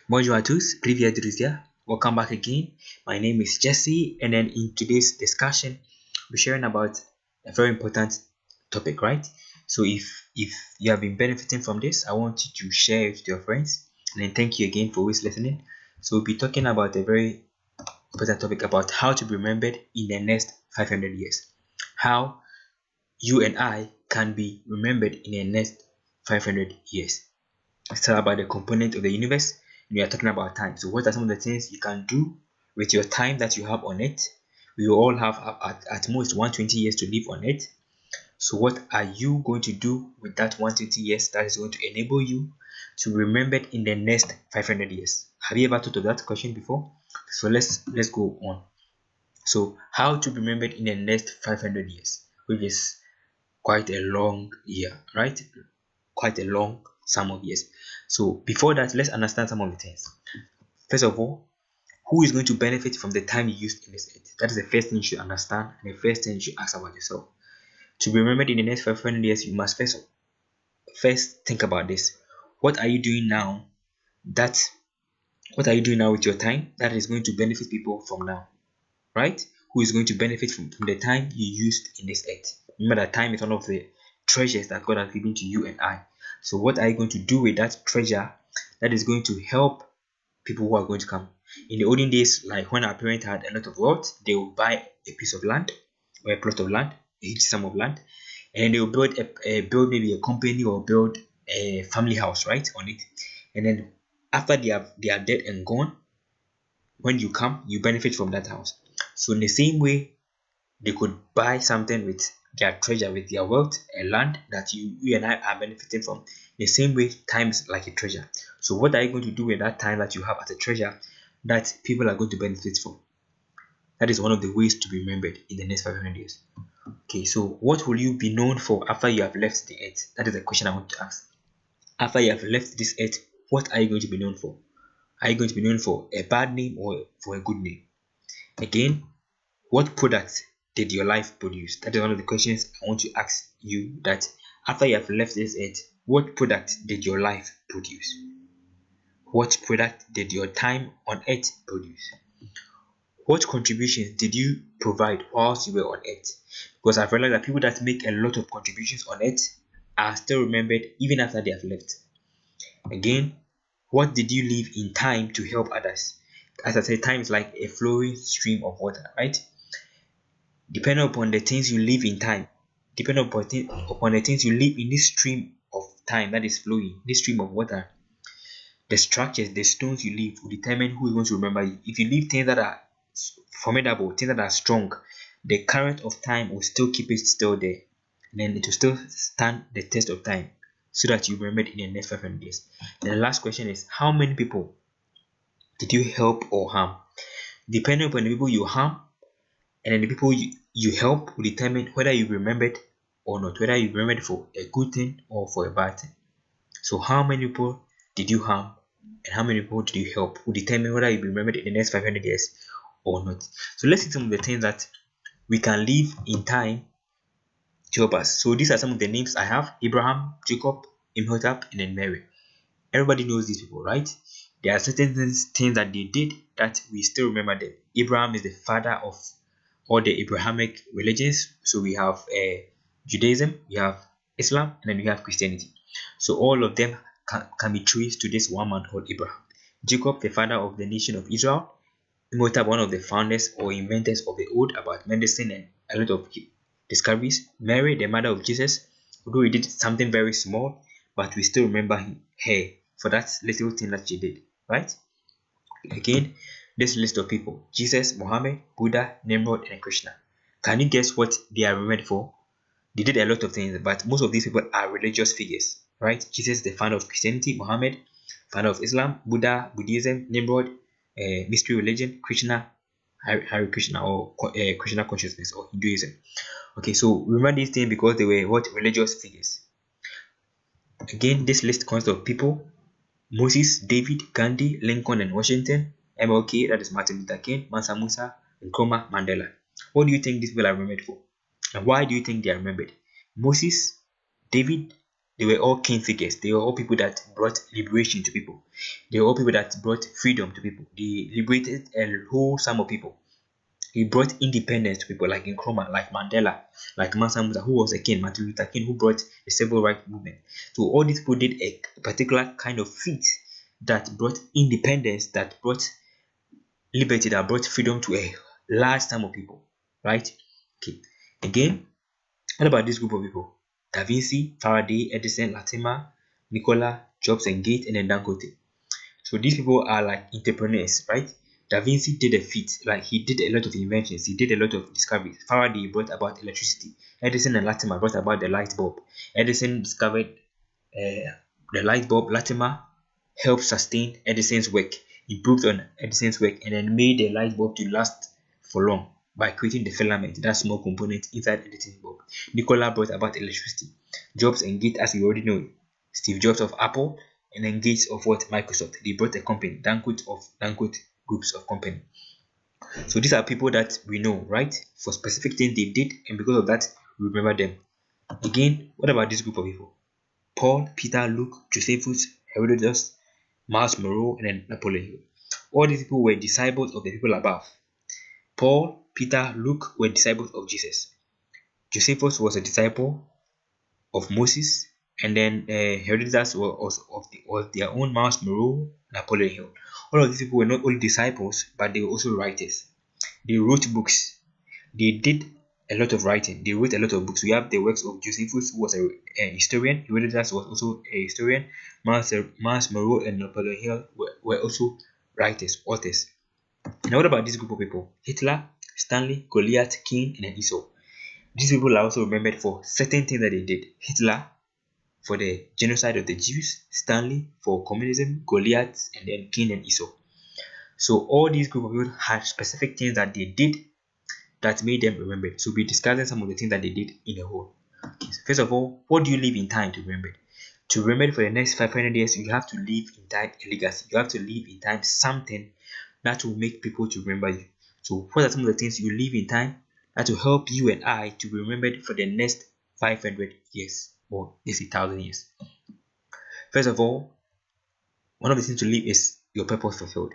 Bonjour à tous, привет, друзья. Welcome back again. My name is Jesse, and then in today's discussion, we're sharing about a very important topic, right? So if you have been benefiting from this, I want you to share it to your friends, and then thank you again for always listening. So we'll be talking about a very important topic about how to be remembered in the next 500 years. How you and I can be remembered in the next 500 years. Let's talk about the component of the universe. We are talking about time. So what are some of the things you can do with your time that you have on it? We all have at most 120 years to live on it. So what are you going to do with that 120 years that is going to enable you to be remembered in the next 500 years? Have you ever thought of that question before? So let's go on. So how to be remembered in the next 500 years, which is quite a long year, right? Quite a long sum of years. So before that, let's understand some of the things. First of all, who is going to benefit from the time you used in this earth? That is the first thing you should understand, and the first thing you should ask about yourself. To be remembered in the next 500 years, you must first think about this. What are you doing now? What are you doing now with your time that is going to benefit people from now, right? Who is going to benefit from the time you used in this earth? Remember that time is one of the treasures that God has given to you and I. So what are you going to do with that treasure that is going to help people who are going to come? In the olden days, like when our parents had a lot of wealth, they would buy a piece of land or a plot of land, a huge sum of land, and they will build build maybe a company or build a family house, right, on it. And then after they are dead and gone, when you come, you benefit from that house. So in the same way, they could buy something with their treasure, with their wealth, a land that you and I are benefiting from. The same way, time is like a treasure. So what are you going to do with that time that you have as a treasure that people are going to benefit from? That is one of the ways to be remembered in the next 500 years. Okay, so what will you be known for after you have left the earth? That is the question I want to ask. After you have left this earth, what are you going to be known for? Are you going to be known for a bad name or for a good name? Again, what product did your life produce? That is one of the questions I want to ask you, that after you have left this earth, what product did your life produce? What product did your time on earth produce? What contributions did you provide whilst you were on earth? Because I've realized that people that make a lot of contributions on earth are still remembered even after they have left. Again, what did you leave in time to help others? As I said, time is like a flowing stream of water, right? Depending upon the things you leave in time, depending upon the things you leave in this stream of time that is flowing, this stream of water, the structures, the stones you leave will determine who is going to remember you. If you leave things that are formidable, things that are strong, the current of time will still keep it still there. And then it will still stand the test of time so that you remember it in the next 500 years. And the last question is, how many people did you help or harm? Depending upon the people you harm, and then the people you help will determine whether you remembered or not, whether you remembered for a good thing or for a bad thing. So how many people did you harm and how many people did you help will determine whether you remembered in the next 500 years or not. So let's see some of the things that we can leave in time to help us. So these are some of the names I have: Abraham, Jacob, Imhotep, and then Mary. Everybody knows these people, right? There are certain things that they did that we still remember them. Abraham is the father of all the Abrahamic religions. So we have Judaism, we have Islam, and then we have Christianity. So all of them can be traced to this one man called Abraham. Jacob, the father of the nation of Israel. Imhotep, one of the founders or inventors of the old about medicine and a lot of discoveries. Mary, the mother of Jesus, although he did something very small, but we still remember her for that little thing that she did, right? Again, this list of people: Jesus, Muhammad, Buddha, Nimrod, and Krishna. Can you guess what they are remembered for? They did a lot of things, but most of these people are religious figures, right? Jesus, the founder of Christianity; Muhammad, founder of Islam; Buddha, Buddhism; Nimrod, mystery religion; Krishna, Hare Krishna, or Krishna consciousness, or Hinduism. Okay, so remember these things because they were what? Religious figures. Again, this list consists of people: Moses, David, Gandhi, Lincoln, and Washington; MLK, that is Martin Luther King; Mansa Musa, Nkrumah, Mandela. What do you think these people are remembered for? And why do you think they are remembered? Moses, David, They were all king figures. They were all people that brought liberation to people. They were all people that brought freedom to people. They liberated a whole sum of people. He brought independence to people like Nkrumah, like Mandela, like Mansa Musa, who was a king, Martin Luther King, who brought the civil rights movement. So all these people did a particular kind of feat that brought independence, that brought liberty, that brought freedom to a large sum of people, right? Okay. Again, what about this group of people? Da Vinci, Faraday, Edison, Latimer, Nikola, Jobs and Gates, and then Dangote. So these people are like entrepreneurs, right? Da Vinci did a feat, like he did a lot of inventions, he did a lot of discoveries. Faraday brought about electricity. Edison and Latimer brought about the light bulb. Edison discovered the light bulb. Latimer helped sustain Edison's work, improved on Edison's work, and then made the light bulb to last for long by creating the filament, that small component inside Edison's bulb. Nikola brought about electricity. Jobs and Gates, as we already know, Steve Jobs of Apple, and then Gates of what? Microsoft. They brought a company, Dangote of Dangote groups of company. So these are people that we know, right? For specific things they did, and because of that, we remember them. Again, what about this group of people? Paul, Peter, Luke, Josephus, Herodotus, Miles Monroe, and then Napoleon Hill. All these people were disciples of the people above. Paul, Peter, Luke were disciples of Jesus. Josephus was a disciple of Moses, and then Herodotus was their own Miles Monroe, Napoleon Hill. All of these people were not only disciples, but they were also writers. They wrote books. They did a lot of writing. They wrote a lot of books. We have the works of Josephus, who was a historian. Herodotus was also a historian. Miles Monroe and Napoleon Hill were also writers, authors. Now, what about this group of people? Hitler, Stanley, Goliath, King, and then Esau. These people are also remembered for certain things that they did. Hitler for the genocide of the Jews, Stanley for communism, Goliath, and then King and Esau. So all these group of people had specific things that they did that made them remembered. So we'll be discussing some of the things that they did in a whole. Okay, so first of all, what do you leave in time to remember? To remember for the next 500 years, you have to leave in time a legacy. You have to leave in time something that will make people to remember you. So what are some of the things you leave in time that will help you and I to be remembered for the next 500 years, or let's say 1,000 years? First of all, one of the things to leave is your purpose fulfilled.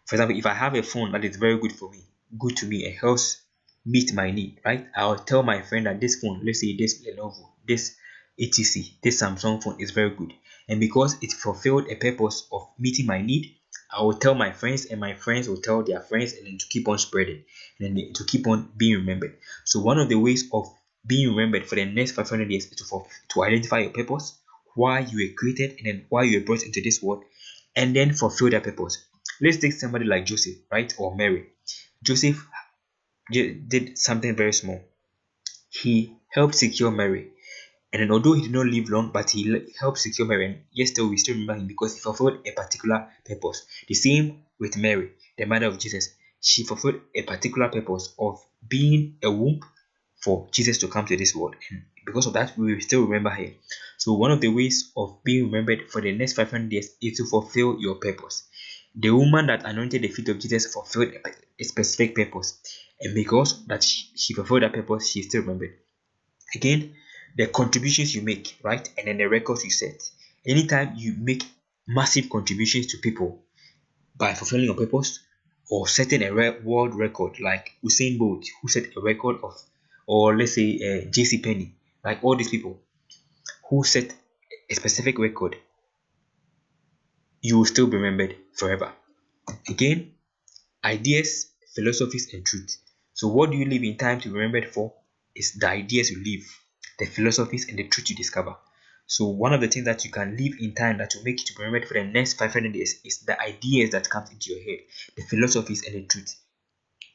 For example, if I have a phone that is very good to me, it helps meet my need, right? I'll tell my friend that this phone, let's say this Lenovo, this etc, this Samsung phone is very good, and because it fulfilled a purpose of meeting my need, I will tell my friends, and my friends will tell their friends, and then to keep on spreading, and then to keep on being remembered. So one of the ways of being remembered for the next 500 years is to identify your purpose, why you were created, and then why you were brought into this world, and then fulfill that purpose. Let's take somebody like Joseph, right, or Mary. Joseph did something very small. He helped secure Mary, and then although he did not live long, but he helped secure Mary, and yes, still we still remember him because he fulfilled a particular purpose. The same with Mary, the mother of Jesus. She fulfilled a particular purpose of being a womb for Jesus to come to this world, and because of that, we will still remember her. So one of the ways of being remembered for the next 500 years is to fulfill your purpose. The woman that anointed the feet of Jesus fulfilled a specific purpose, and because that she fulfilled that purpose, she is still remembered. Again, the contributions you make, right, and then the records you set. Anytime you make massive contributions to people by fulfilling your purpose or setting a world record, like Usain Bolt, who set a record of, or let's say JC Penny, like all these people who set a specific record, you will still be remembered forever. Again, ideas, philosophies, and truth. So what do you leave in time to be remembered for? Is the ideas you live, the philosophies, and the truth you discover. So one of the things that you can leave in time that will make you to be remembered for the next 500 years is the ideas that comes into your head, the philosophies, and the truth.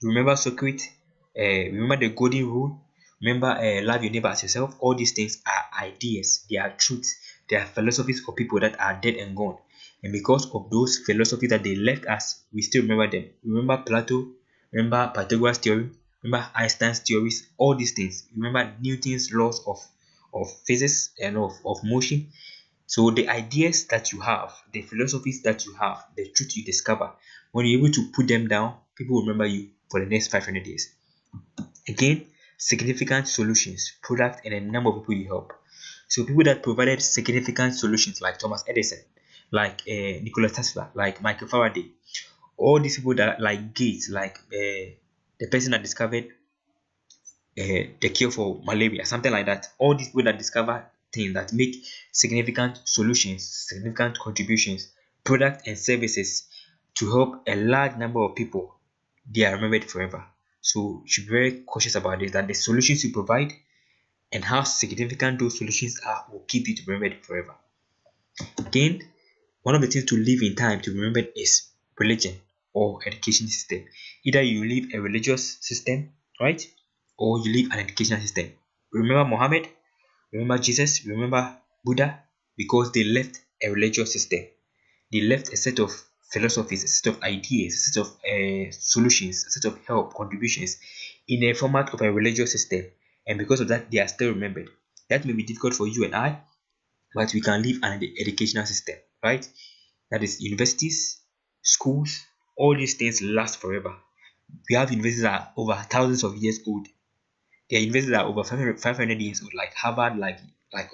Remember Socrates, remember the golden rule, remember love your neighbor as yourself. All these things are ideas, they are truths, they are philosophies of people that are dead and gone, and because of those philosophies that they left us, we still remember them. Remember Plato, remember Pythagoras theorem, remember Einstein's theories, all these things. Remember Newton's laws of physics and of motion. So the ideas that you have, the philosophies that you have, the truth you discover, when you're able to put them down, people will remember you for the next 500 years. Again, significant solutions, product, and a number of people you help. So people that provided significant solutions like Thomas Edison, like Nikola Tesla, like Michael Faraday, all these people that like Gates, like the person that discovered the cure for malaria, something like that. All these people that discover things that make significant solutions, significant contributions, products and services to help a large number of people, they are remembered forever. So you should be very cautious about this, that the solutions you provide and how significant those solutions are will keep you to be remembered forever. Again, one of the things to live in time to be remembered is religion or education system. Either you live a religious system, right? Or you live an educational system. Remember Muhammad, remember Jesus, remember Buddha, because they left a religious system. They left a set of philosophies, a set of ideas, a set of solutions, a set of help, contributions in a format of a religious system. And because of that, they are still remembered. That may be difficult for you and I, but we can live an educational system, right? That is universities, schools, all these things last forever. We have universities that are over thousands of years old. There are universities that are over 500 years old, like Harvard, like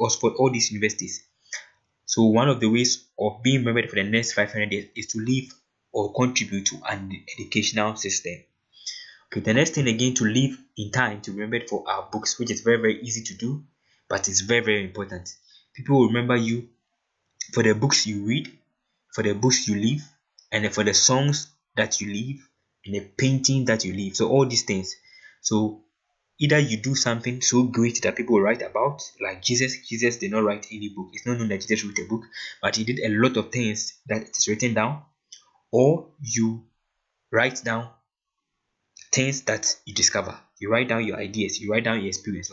Oxford, all these universities. So one of the ways of being remembered for the next 500 years is to live or contribute to an educational system. Okay, the next thing again, to live in time to remember for our books, which is very, very easy to do, but it's very, very important. People will remember you for the books you read, for the books you live, and then for the songs that you live, and the painting that you live. So all these things. So either you do something so great that people will write about, like Jesus. Jesus did not write any book. It's not known that Jesus wrote a book, but he did a lot of things that is written down. Or you write down things that you discover. You write down your ideas. You write down your experience,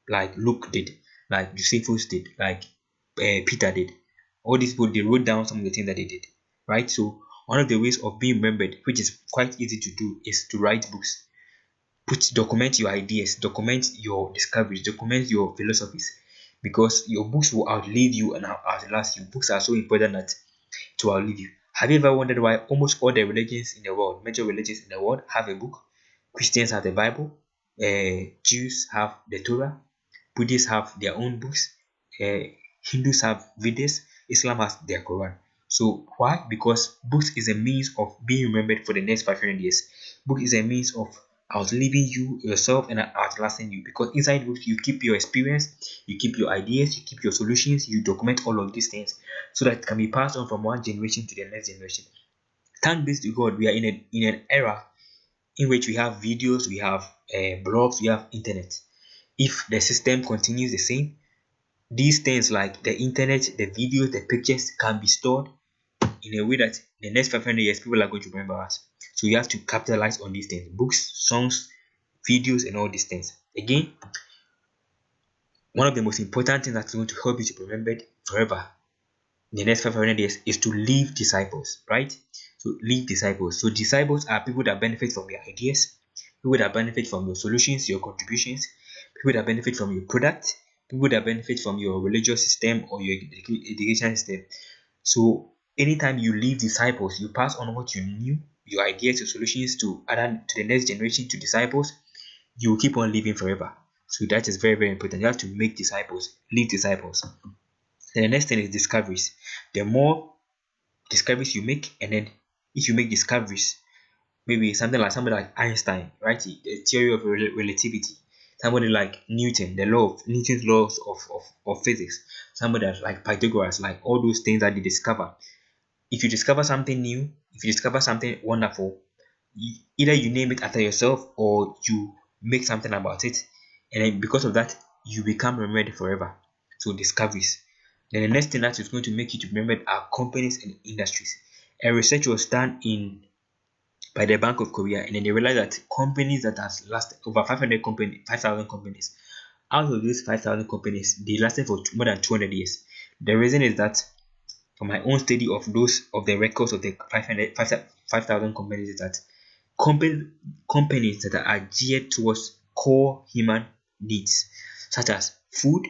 like Luke did, like Josephus did, like Peter did. All these people, they wrote down some of the things that they did, right? So one of the ways of being remembered, which is quite easy to do, is to write books. Document your ideas, document your discoveries, document your philosophies, because your books will outlive you and outlast you. Books are so important that to outlive you. Have you ever wondered why almost all the religions in the world, major religions in the world, have a book? Christians have the Bible, Jews have the Torah, Buddhists have their own books, uh, Hindus have Vedas, Islam has their Quran. So why? Because books is a means of being remembered for the next 500 years. Book is a means of outliving you yourself and outlasting you, because inside books you keep your experience, you keep your ideas, you keep your solutions, you document all of these things so that it can be passed on from one generation to the next generation. Thank be to God, we are in an era in which we have videos, we have blogs, we have internet. If the system continues the same, these things like the internet, the videos, the pictures can be stored in a way that in the next 500 years people are going to remember us. So you have to capitalize on these things: books, songs, videos, and all these things. Again, one of the most important things that's going to help you to be remembered forever in the next 500 years is to leave disciples, right? So leave disciples. So disciples are people that benefit from your ideas, people that benefit from your solutions, your contributions, people that benefit from your product, people that benefit from your religious system or your education system. So anytime you leave disciples, you pass on what you knew, your ideas, your solutions to the next generation, to disciples, you will keep on living forever. So that is very, very important. You have to make disciples, leave disciples. Then the next thing is discoveries. The more discoveries you make, and then if you make discoveries, maybe somebody like Einstein, right? The theory of relativity. Somebody like Newton, Newton's laws of physics. Somebody like Pythagoras, like all those things that they discover. If you discover something new, if you discover something wonderful, either you name it after yourself or you make something about it, and then because of that, you become remembered forever. So discoveries. Then the next thing that is going to make you to remembered are companies and industries. A research was done by the Bank of Korea, and then they realized that companies that has lasted over 5,000 companies. Out of these 5,000 companies, they lasted for more than 200 years. The reason is that, from my own study of the records of the 5,000 companies, is that companies that are geared towards core human needs, such as food,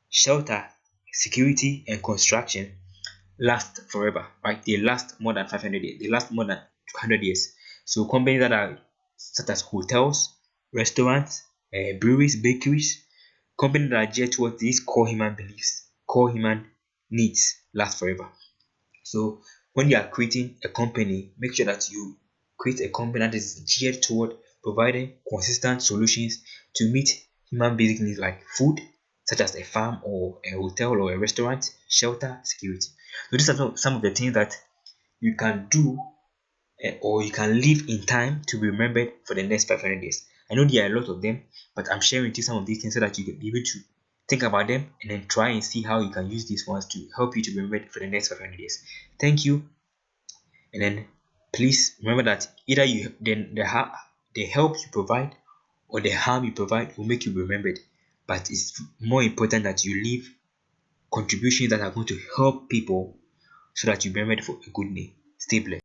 shelter, security, and construction, last forever, right? They last more than 500 years. They last more than 200 years. So companies that are such as hotels, restaurants, breweries, bakeries, Companies that adhere towards these core human beliefs, core human needs last forever. So when you are creating a company, make sure that you create a company that is geared toward providing consistent solutions to meet human basic needs like food, such as a farm or a hotel or a restaurant, shelter, security. So these are some of the things that you can do, or you can leave in time to be remembered for the next 500 years. I know there are a lot of them, but I'm sharing with you some of these things so that you can be able to think about them and then try and see how you can use these ones to help you to be remembered for the next 500 years. Thank you. And then please remember that either the help you provide or the harm you provide will make you be remembered. But it's more important that you leave contributions that are going to help people so that you be remembered for a good name. Stay blessed.